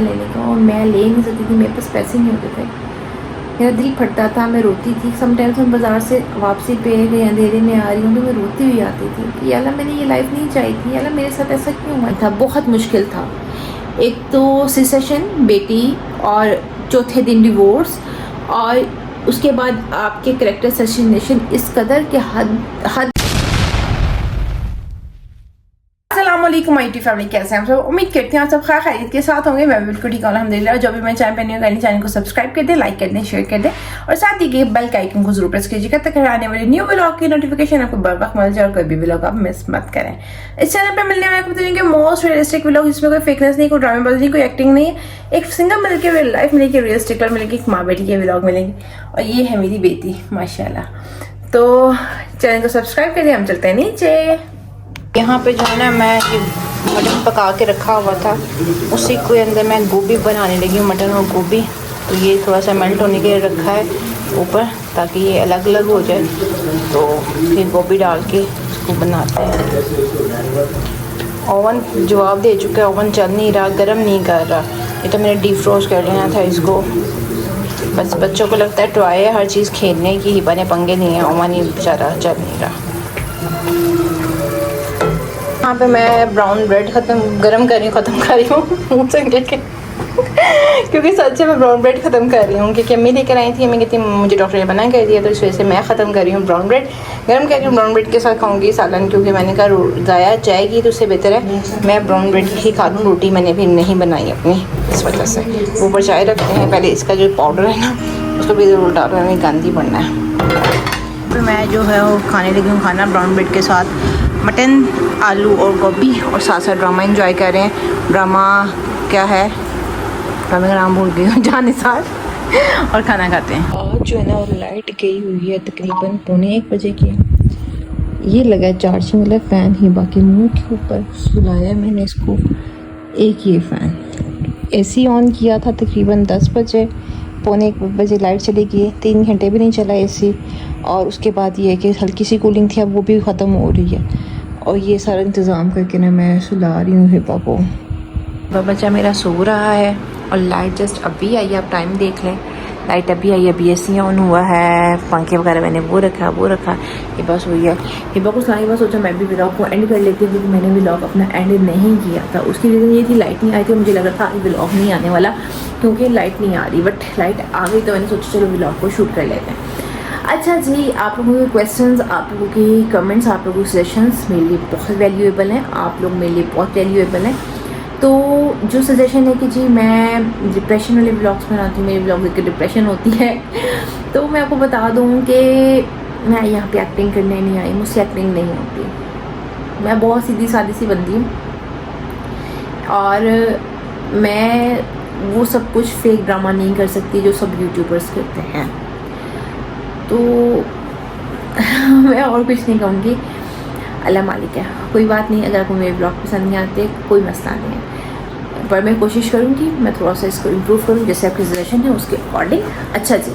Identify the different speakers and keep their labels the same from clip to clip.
Speaker 1: लेने का, और मैं ले नहीं सकती थी, मेरे पास पैसे नहीं होते थे। मेरा दिल फटता था, मैं रोती थी। समटाइम्स मैं बाज़ार से वापसी पे कहीं अंधेरे में आ रही हूँ तो मैं रोती हुई आती थी कि यार मैंने ये लाइफ नहीं चाहिए थी, यार मेरे साथ ऐसा क्यों हुआ था। बहुत मुश्किल था। एक तो सिसेशन बेटी, और चौथे दिन डिवोर्स, और उसके बाद आपके करेक्टर असैसिनेशन इस कदर के हद। अस्सलामुअलैकुम माय फैमिली, कैसे हैं आप सब। उम्मीद करती हैं आप सब खैरियत के साथ होंगे। मैं बिल्कुल ठीक हूं अल्हम्दुलिल्लाह। जो भी मैं चैनल पे न्यू है चैनल को सब्सक्राइब कर दें, लाइक कर दें, शेयर कर दें, और साथ ही बेल के आइकन को जरूर प्रेस कीजिएगा ताकि आने वाले न्यू व्लॉग की नोटिफिकेशन आपको बर वक्त मिल जाए और कोई भी व्लॉग आप मिस मत करें। इस चैनल पर मिलने वाले बताएंगे मोस्ट रियलिस्टिक व्लॉग, जिसमें कोई फेकनेस नहीं, कोई ड्रामेबाजी नहीं, कोई एक्टिंग नहीं। एक सिंगल मिल के रियल लाइफ मिलेगी, रियलिस्टिक मिलेगी, एक माँ बेटी के व्लॉग मिलेंगे। और ये है मेरी बेटी माशाल्लाह। तो चैनल को सब्सक्राइब कर दें, हम चलते हैं नीचे। यहाँ पे जो है ना, मैं ये मटन पका के रखा हुआ था, उसी के अंदर मैं गोभी बनाने लगी हूँ, मटन और गोभी। तो ये थोड़ा सा मेल्ट होने के लिए रखा है ऊपर, ताकि ये अलग अलग हो जाए। तो फिर गोभी डाल के इसको बनाते हैं। ओवन जवाब दे चुका है, ओवन चल नहीं रहा, गर्म नहीं कर रहा। ये तो मैंने डीप फ्रोस्ट कर लेना था इसको। बस बच्चों को लगता है ट्राई है हर चीज़ खेलने की, हिबा ने पंगे नहीं है, ओवन ही बेचारा चल नहीं रहा। यहाँ पे मैं ब्राउन ब्रेड ख़त्म कर रही हूँ मुँह से लेके क्योंकि सच में मैं ब्राउन ब्रेड ख़त्म कर रही हूँ, क्योंकि अम्मी लेकर आई थी। अम्मी कहती मुझे डॉक्टर ने बना कर दिया, तो इस वजह से मैं ख़त्म कर रही हूँ। ब्राउन ब्रेड गर्म कर रही हूँ, ब्राउन ब्रेड के साथ खाऊंगी सालन, क्योंकि मैंने कहा ज़ाया जाएगी तो उससे बेहतर है मैं ब्राउन ब्रेड ही खा लूँ। रोटी मैंने भी नहीं बनाई अपनी, इस वजह से। ऊपर चाय रखते हैं, पहले इसका जो पाउडर है ना उसको भी ज़रूर डाल रहा है, गांधी बनना है। फिर मैं जो है वो खाने लगी हूँ खाना ब्राउन ब्रेड के साथ, मटन, आलू और गोभी, और साथ साथ ड्रामा एंजॉय कर रहे हैं। ड्रामा क्या है, ड्रामे का नाम भूल गई हूँ, जाने साथ, और खाना खाते हैं। आज जो है ना वो लाइट गई हुई है, तकरीबन 1:45 बजे की। ये लगा है चार्जिंग वाला फ़ैन ही, बाकी मुंह के ऊपर सुलाया मैंने इसको। एक ये फ़ैन एसी ऑन किया था तकरीबन 10 बजे, 1:45 बजे लाइट चली गई, 3 घंटे भी नहीं चला एसी। और उसके बाद ये कि हल्की सी कूलिंग थी, अब वो भी ख़त्म हो रही है। और ये सारा इंतज़ाम करके ना मैं सुला रही हूँ हिबा को। बच्चा मेरा सो रहा है, और लाइट जस्ट अभी आई है, आप टाइम देख लें। लाइट अभी आई है, अभी एसी ऑन हुआ है, पंखे वगैरह मैंने वो रखा। हिबा सोई है। हिबा को सुनाई, बस सोचा मैं भी व्लॉग को एंड कर लेती हूँ, क्योंकि मैंने व्लॉग अपना एंड नहीं किया था। उसकी रीज़न ये थी लाइट नहीं आई थी, मुझे लग रहा था व्लॉग नहीं आने वाला क्योंकि लाइट नहीं आ रही, बट लाइट आ गई तो मैंने सोचा चलो व्लॉग को शूट कर लेते हैं। अच्छा जी, आप लोगों के क्वेश्चंस, आप लोगों की कमेंट्स, आप लोगों के सजेशंस मेरे लिए बहुत वैल्यूएबल हैं। आप लोग मेरे लिए बहुत वैल्यूएबल हैं। तो जो सजेशन है कि जी मैं डिप्रेशन वाले ब्लॉग्स बनाती हूँ, मेरे ब्लॉग देख के डिप्रेशन होती है, तो मैं आपको बता दूँ कि मैं यहाँ पे एक्टिंग करने नहीं आई, मुझसे एक्टिंग नहीं होती। मैं बहुत सीधी सादी सी बंदी हूँ, और मैं वो सब कुछ फेक ड्रामा नहीं कर सकती जो सब यूट्यूबर्स करते हैं। तो मैं और कुछ नहीं कहूँगी, अल्लाह मालिक है। कोई बात नहीं, अगर आपको मेरे ब्लॉग पसंद नहीं आते कोई मसला नहीं है, पर मैं कोशिश करूँगी मैं थोड़ा सा इसको इम्प्रूव करूँ, जैसे आपकी सजेशन है उसके अकॉर्डिंग। अच्छा जी,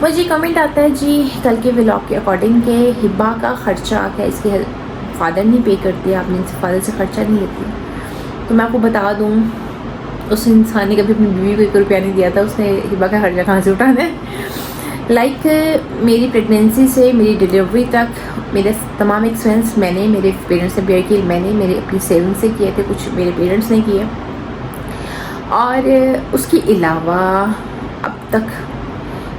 Speaker 1: मुझे कमेंट आता है जी कल के व्लॉग के अकॉर्डिंग के हिबा का ख़र्चा क्या इसके फादर नहीं पे करते, आपने इनसे फादर से ख़र्चा नहीं लेती। तो मैं आपको बता दूँ, उस इंसान ने कभी अपनी बीवी को 1 रुपया नहीं दिया था, उसने हिबा का खर्चा कहाँ से उठाना है। लाइक मेरी प्रेगनेंसी से मेरी डिलीवरी तक मेरे तमाम एक्सपेंस मैंने मेरे पेरेंट्स ने बेयर किए, मैंने मेरे अपनी सेविंग से किए थे, कुछ मेरे पेरेंट्स ने किए। और उसके अलावा अब तक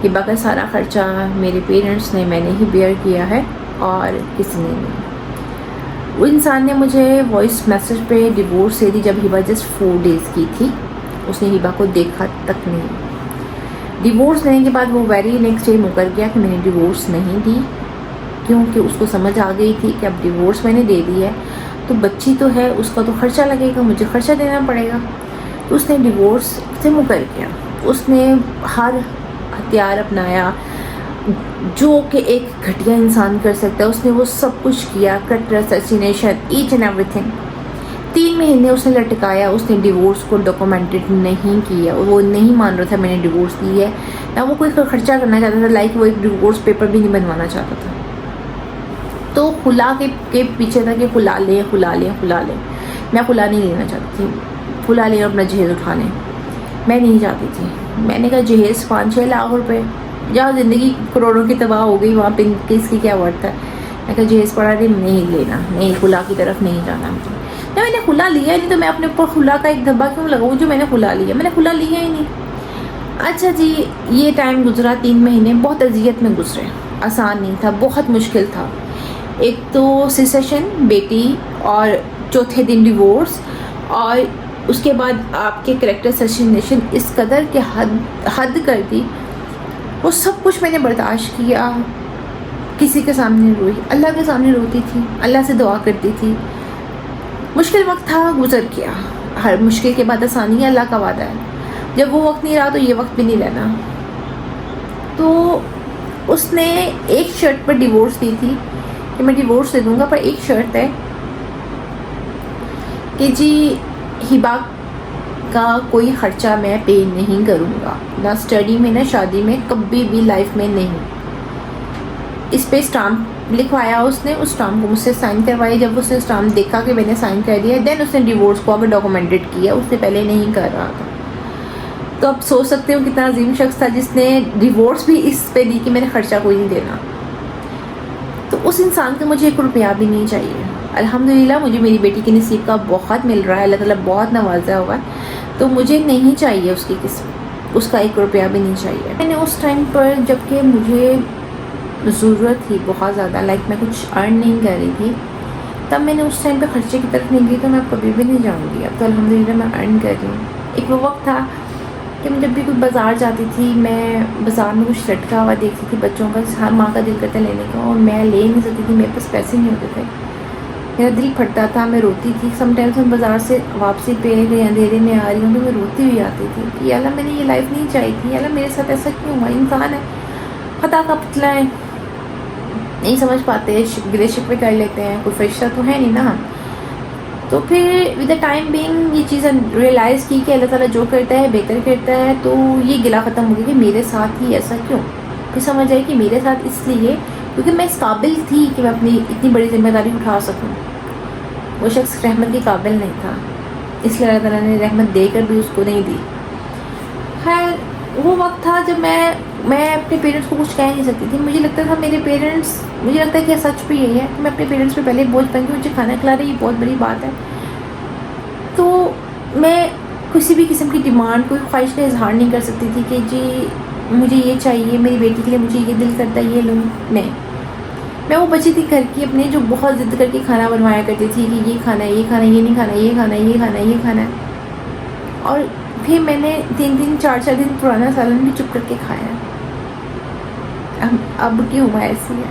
Speaker 1: हिबा का सारा ख़र्चा मेरे पेरेंट्स ने, मैंने ही बेयर किया है, और किसी ने नहीं। वो इंसान ने मुझे वॉइस मैसेज पे डिवोर्स दे दी जब हिबा जस्ट 4 डेज़ की थी। उसने हिबा को देखा तक नहीं। डिवोर्स लेने के बाद वो वेरी नेक्स्ट डे मुकर गया कि मैंने डिवोर्स नहीं दी, क्योंकि उसको समझ आ गई थी कि अब डिवोर्स मैंने दे दी है तो बच्ची तो है, उसका तो खर्चा लगेगा, मुझे खर्चा देना पड़ेगा। तो उसने डिवोर्स से मुकर गया। उसने हर हथियार अपनाया जो कि एक घटिया इंसान कर सकता है, उसने वो सब कुछ किया, cutter, assassination, each and everything. 3 महीने उसने लटकाया। उसने डिवोर्स को डॉक्यूमेंटेड नहीं किया, वो नहीं मान रहा था मैंने डिवोर्स दी है, ना वो कोई खर्चा करना चाहता था। लाइक वो एक डिवोर्स पेपर भी नहीं बनवाना चाहता था। तो खुला के पीछे था कि खुला ले। मैं खुला नहीं लेना चाहती थी, खुला ले और अपना जहेज उठाने।
Speaker 2: मैं नहीं जाती थी। मैंने कहा जहेज़ 5-6 लाख रुपए, जहाँ ज़िंदगी करोड़ों की तबाह हो गई वहाँ पे किसकी क्या वर्थ है। मैं कहा जहेज़ पड़ा रही, नहीं लेना, नहीं खुला की तरफ नहीं जाना मुझे। जब मैंने खुला लिया नहीं तो मैं अपने ऊपर खुला का एक धब्बा क्यों लगाऊँ जो मैंने खुला लिया, मैंने खुला लिया ही नहीं। अच्छा जी, ये टाइम गुजरा, 3 महीने बहुत अजियत में गुजरे, आसान नहीं था, बहुत मुश्किल था। एक तो सिसेशन बेटी, और चौथे दिन डिवोर्स, और उसके बाद आपके करेक्टर असैसिनेशन इस कदर के हद कर दी। वो सब कुछ मैंने बर्दाश्त किया, किसी के सामने रोई, अल्लाह के सामने रोती थी, अल्लाह से दुआ करती थी। मुश्किल वक्त था, गुजर गया। हर मुश्किल के बाद आसानी है, अल्लाह का वादा है। जब वो वक्त नहीं रहा तो ये वक्त भी नहीं रहना। तो उसने एक शर्त पर डिवोर्स दी थी कि मैं डिवोर्स दे दूंगा, पर एक शर्त है कि जी हिबा का कोई ख़र्चा मैं पे नहीं करूँगा, ना स्टडी में ना शादी में, कभी भी लाइफ में नहीं। इस पे स्टाम्प लिखवाया उसने, उस स्टाम्प को मुझसे साइन करवाई। जब उसने स्टाम्प देखा कि मैंने साइन कर दिया, देन उसने डिवोर्स को आगे डॉक्यूमेंटेड किया, उससे पहले नहीं कर रहा था। तो आप सोच सकते हो कितना अजीम शख्स था जिसने डिवोर्स भी इस पे दी कि मैंने ख़र्चा कोई नहीं देना। तो उस इंसान को मुझे 1 रुपया भी नहीं चाहिए। अल्हम्दुलिल्लाह मुझे मेरी बेटी के नसीब का बहुत मिल रहा है, अल्लाह ताला बहुत नवाजा हुआ है, तो मुझे नहीं चाहिए उसका 1 रुपया भी नहीं चाहिए। मैंने उस टाइम पर जबकि मुझे ज़रूरत थी बहुत ज़्यादा, लाइक मैं कुछ अर्न नहीं कर रही थी, तब मैंने उस टाइम पे ख़र्चे की तरफ नहीं गई, तो मैं कभी भी नहीं जाऊँगी। अब तो अल्हम्दुलिल्लाह मैं अर्न कर रही हूँ। एक वो वक्त था कि मैं जब भी कोई बाज़ार जाती थी, मैं बाज़ार में कुछ लटका हुआ देखती थी बच्चों का, हर माँ का दिल करता लेने का, और मैं ले नहीं सकती थी, मेरे पास पैसे नहीं होते थे, मेरा दिल फटता था, मैं रोती थी। समटाइम्स मैं बाज़ार से वापसी पे अंधेरे में आ रही हूँ तो मैं रोती हुई आती थी कि अल्लाह मैंने ये लाइफ नहीं चाहिए थी, अल्लाह मेरे साथ ऐसा क्यों हुआ। इंसान है, खता का पुतला है, नहीं समझ पाते, गिले शिकवे कर लेते हैं, कोई फरिश्ता तो है नहीं ना हम। तो फिर विद द टाइम बीइंग ये चीज़ रियलाइज़ की कि अल्लाह ताला जो करता है बेहतर करता है, तो ये गिला ख़त्म हो गया कि मेरे साथ ही ऐसा क्यों। फिर समझ आई कि मेरे साथ इसलिए क्योंकि मैं इस काबिल थी कि मैं अपनी इतनी बड़ी जिम्मेदारी उठा सकूं। वो शख्स रहमत के काबिल नहीं था, इसलिए अल्लाह ताला ने रहमत देकर भी उसको नहीं दी। खैर वो वक्त था जब मैं अपने पेरेंट्स को कुछ कह नहीं सकती थी। मुझे लगता था मेरे पेरेंट्स, मुझे लगता है कि सच भी यही है कि मैं अपने पेरेंट्स पे पहले बोझ बन के मुझे खाना खिला रही, ये बहुत बड़ी बात है। तो मैं किसी भी किस्म की डिमांड, कोई ख्वाहिश का इजहार नहीं कर सकती थी कि जी मुझे ये चाहिए, मेरी बेटी के लिए मुझे ये दिल करता है ये लूँ। नहीं, मैं वो बच्ची थी घर की अपने जो बहुत ज़िद करके खाना बनवाया करती थी कि ये खाना है, ये खाना है, ये नहीं खाना, ये खाना है, ये खाना है, ये खाना है। और फिर मैंने 3-3, 4-4 दिन पुराना सालन भी चुप करके खाया। अब की उम्र ऐसी है।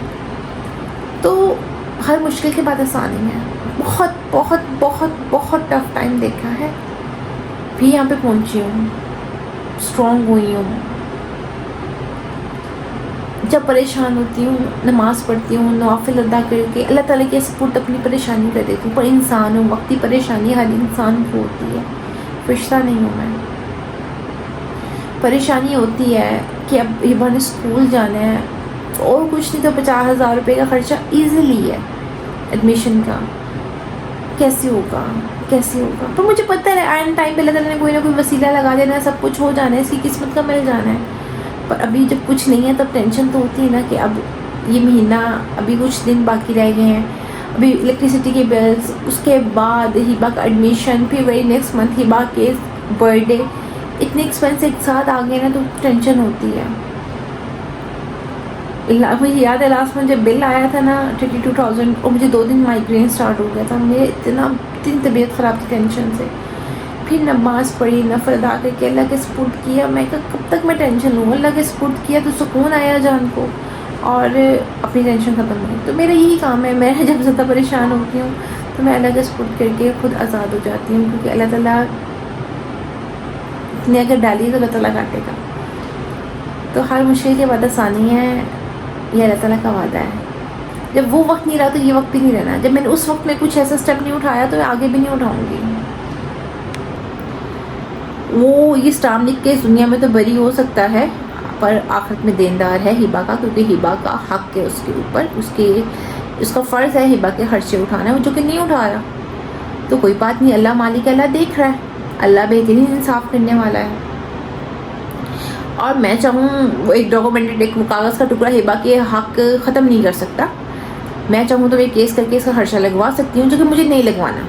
Speaker 2: तो हर मुश्किल के बाद आसानी है। बहुत बहुत बहुत बहुत टफ टाइम देखा है, भी यहाँ पे पहुँची हूँ, स्ट्रॉन्ग हुई हूँ। जब परेशान होती हूँ नमाज़ पढ़ती हूँ, नवाफिल अदा करके अल्लाह ताला के सपोर्ट अपनी परेशानी कर देती हूँ। पर इंसान हूँ, वक्ती परेशानी हर इंसान को होती है, फरिश्ता नहीं हूँ मैं। परेशानी होती है कि अब हिबा ने स्कूल जाना है और कुछ नहीं तो 50,000 रुपये का ख़र्चा ईज़िली है एडमिशन का, कैसे होगा कैसे होगा। तो मुझे पता है आइन टाइम पे अल्लाह ताला ने कोई ना कोई वसीला लगा देना है, सब कुछ हो जाना है, इसकी किस्मत का मिल जाना है। पर अभी जब कुछ नहीं है तब टेंशन तो होती है ना कि अब ये महीना, अभी कुछ दिन बाकी रह गए हैं, अभी इलेक्ट्रिसिटी के बिल्स, उसके बाद हिबा का एडमिशन, फिर वही नेक्स्ट मंथ हिबा के बर्थडे, इतने एक्सपेंस एक साथ आ गए ना तो टेंशन होती है। मुझे याद है लास्ट में जब बिल आया था ना 32,000 और मुझे 2 दिन माइग्रेन स्टार्ट हो गया था, मेरे इतनी तबीयत ख़राब थी टेंशन से। फिर नमाज़ पढ़ी, नफल अदा करके अल्लाह के सपुर्द किया। मैं कहा कब तक मैं टेंशन लूँ, अल्लाह के सपुर्द किया तो सुकून आया जान को और अपनी टेंशन ख़त्म हुई। तो मेरा यही काम है, मैं जब ज़्यादा परेशान होती हूँ तो मैं अल्लाह के सपुर्द करके खुद आज़ाद हो जाती हूँ, क्योंकि अल्लाह ताला ने अगर डाली तो अल्लाह ताला काटेगा। तो हर मुश्किल के बाद आसानी है, ये अल्लाह ताला का वादा है। जब वो वक्त नहीं रहा तो ये वक्त भी नहीं रहना। जब मैंने उस वक्त में कुछ ऐसा स्टेप नहीं उठाया तो मैं आगे भी नहीं उठाऊँगी। वो ये स्टाम्प लिख के इस दुनिया में तो बरी हो सकता है, पर आखिरत में देनदार है हिबा का, क्योंकि हिबा का हक है उसके ऊपर, उसका फ़र्ज़ है हिबा के खर्चे उठाना, वो जो कि नहीं उठा रहा। तो कोई बात नहीं, अल्लाह मालिक, अल्लाह देख रहा है, अल्लाह बेहतरीन इंसाफ करने वाला है। और मैं चाहूँ वो एक डॉक्यूमेंटेड एक कागज़ का टुकड़ा हिबा के हक ख़त्म नहीं कर सकता। मैं चाहूँ तो मैं केस करके इसका खर्चा लगवा सकती हूँ, जो कि मुझे नहीं लगवाना,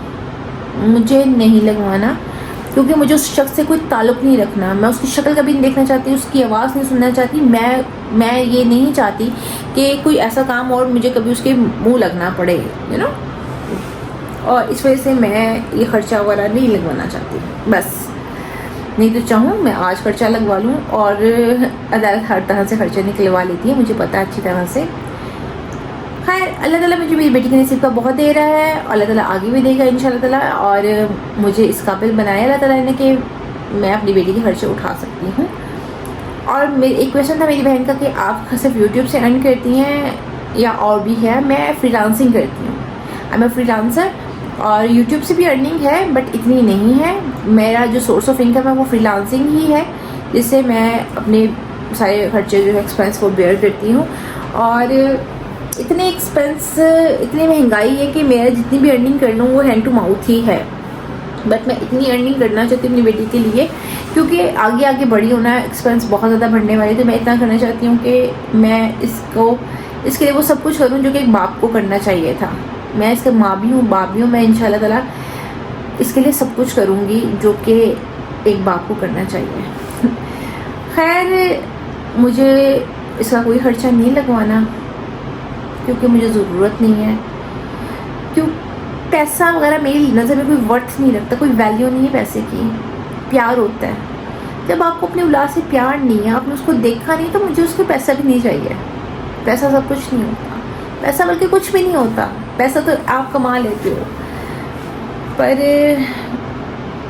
Speaker 2: क्योंकि मुझे उस शख्स से कोई ताल्लुक़ नहीं रखना। मैं उसकी शक्ल कभी नहीं देखना चाहती, उसकी आवाज़ नहीं सुनना चाहती। मैं ये नहीं चाहती कि कोई ऐसा काम और मुझे कभी उसके मुंह लगना पड़े, यू नो। और इस वजह से मैं ये खर्चा वगैरह नहीं लगवाना चाहती। बस नहीं तो चाहूँ मैं आज खर्चा लगवा लूँ, और अदालत हर तरह से खर्चे निकलवा लेती है, मुझे पता है अच्छी तरह से। खैर अल्लाह ताला मुझे मेरी बेटी के नसीब का बहुत दे रहा है, और अल्लाह ताला आगे भी देगा इंशाल्लाह ताला। और मुझे इस काबिल बनाया अल्लाह ताला ने कि मैं अपनी बेटी के खर्चे उठा सकती हूँ। और मेरी एक क्वेश्चन था मेरी बहन का कि आप सिर्फ यूट्यूब से अर्न करती हैं या और भी है? मैं फ्रीलांसिंग करती हूँ, आई एम फ्रीलांसर, और यूट्यूब से भी अर्निंग है बट इतनी नहीं है। मेरा जो सोर्स ऑफ इनकम है वो फ्रीलांसिंग ही है, जिससे मैं अपने सारे खर्चे जो है एक्सपेंस को बेयर करती हूँ। और इतने एक्सपेंस, इतनी महंगाई है कि मेरा जितनी भी अर्निंग कर लूँ वो हैंड टू माउथ ही है। बट मैं इतनी अर्निंग करना चाहती हूँ अपनी बेटी के लिए, क्योंकि आगे आगे बड़ी होना, एक्सपेंस बहुत ज़्यादा बढ़ने वाले। तो मैं इतना करना चाहती हूँ कि मैं इसके लिए वो सब कुछ करूँ जो कि एक बाप को करना चाहिए था। मैं इसके माँ भी हूँ, बाप भी हूँ। मैं इंशाल्लाह ताला इसके लिए सब कुछ करूँगी जो कि एक बाप को करना चाहिए। खैर मुझे इसका कोई खर्चा नहीं लगवाना, क्योंकि मुझे ज़रूरत नहीं है। क्यों? पैसा वगैरह मेरी नज़र में कोई वर्थ नहीं रखता, कोई वैल्यू नहीं है पैसे की। प्यार होता है। जब आपको अपने औलाद से प्यार नहीं है, आपने उसको देखा नहीं, तो मुझे उसको पैसा भी नहीं चाहिए। पैसा सब कुछ नहीं होता, पैसा बल्कि कुछ भी नहीं होता। पैसा तो आप कमा लेते हो, पर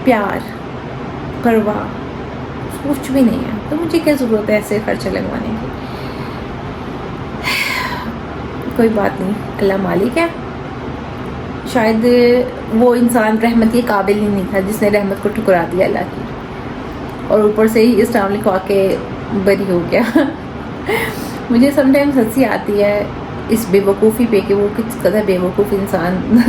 Speaker 2: प्यार, परवाह कुछ भी नहीं है। तो मुझे क्या ज़रूरत है ऐसे खर्चे लगवाने की? कोई बात नहीं, अल्लाह मालिक है। शायद वो इंसान रहमत के काबिल ही नहीं था जिसने रहमत को ठुकरा दिया अल्लाह की, और ऊपर से ही इस्लाम लिखवा के बरी हो गया। मुझे समटाइम्स हंसी आती है इस बेवकूफ़ी पे कि वो किस कदर बेवकूफ़ इंसान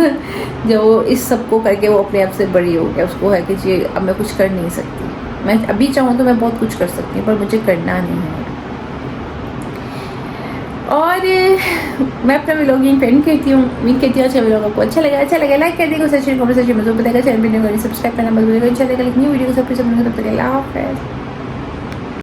Speaker 2: जो इस सब को करके वो अपने आप से बड़ी हो गया। उसको है कि जी अब मैं कुछ कर नहीं सकती। मैं अभी चाहूँ तो मैं बहुत कुछ कर सकती हूँ, पर मुझे करना नहीं है। और मैं अपना व्लॉगिंग पेंट करती हूँ। उम्मीद करती हूँ अच्छा व्लॉग आपको अच्छा लगा लाइक कर देगा, सेशन कमेंट सेशन में बताएगा, चैनल पर सब्सक्राइब करना मत भूलिएगा। इंशाल्लाह कल एक न्यू वीडियो को सबसे तब तक अल्लाह हाफ़िज़।